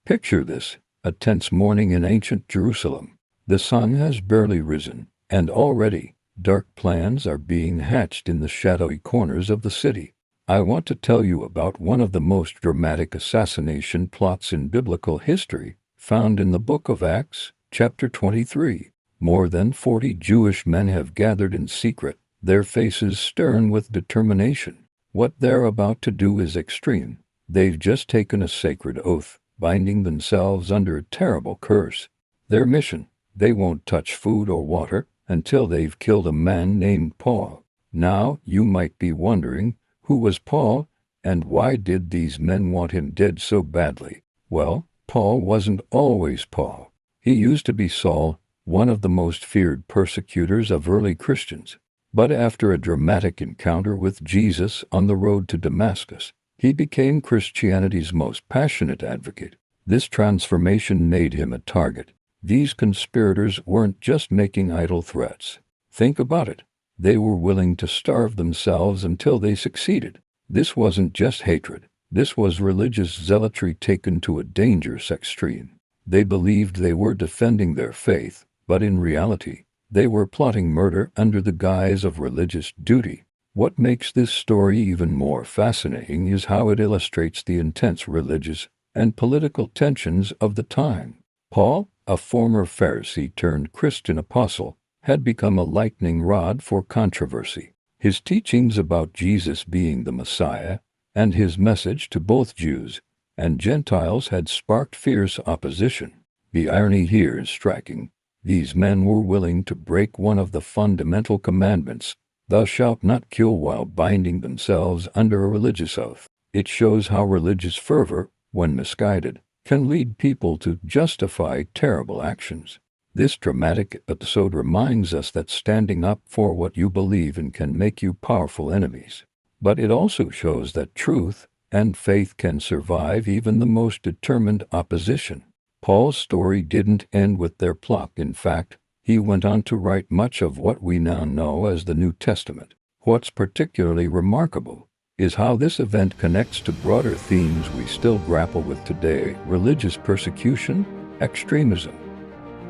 Picture this, a tense morning in ancient Jerusalem. The sun has barely risen, and already dark plans are being hatched in the shadowy corners of the city. I want to tell you about one of the most dramatic assassination plots in biblical history, found in the book of Acts, chapter 23. More than 40 Jewish men have gathered in secret, their faces stern with determination. What they're about to do is extreme. They've just taken a sacred oath, binding themselves under a terrible curse. Their mission: they won't touch food or water until they've killed a man named Paul. Now, you might be wondering, who was Paul, and why did these men want him dead so badly? Well, Paul wasn't always Paul. He used to be Saul, one of the most feared persecutors of early Christians. But after a dramatic encounter with Jesus on the road to Damascus, he became Christianity's most passionate advocate. This transformation made him a target. These conspirators weren't just making idle threats. Think about it. They were willing to starve themselves until they succeeded. This wasn't just hatred. This was religious zealotry taken to a dangerous extreme. They believed they were defending their faith, but in reality, they were plotting murder under the guise of religious duty. What makes this story even more fascinating is how it illustrates the intense religious and political tensions of the time. Paul, a former Pharisee turned Christian apostle, had become a lightning rod for controversy. His teachings about Jesus being the Messiah and his message to both Jews and Gentiles had sparked fierce opposition. The irony here is striking. These men were willing to break one of the fundamental commandments, "Thou shalt not kill," while binding themselves under a religious oath. It shows how religious fervor, when misguided, can lead people to justify terrible actions. This dramatic episode reminds us that standing up for what you believe in can make you powerful enemies. But it also shows that truth and faith can survive even the most determined opposition. Paul's story didn't end with their plot. In fact, he went on to write much of what we now know as the New Testament. What's particularly remarkable is how this event connects to broader themes we still grapple with today: religious persecution, extremism,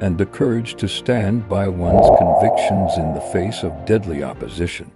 and the courage to stand by one's convictions in the face of deadly opposition.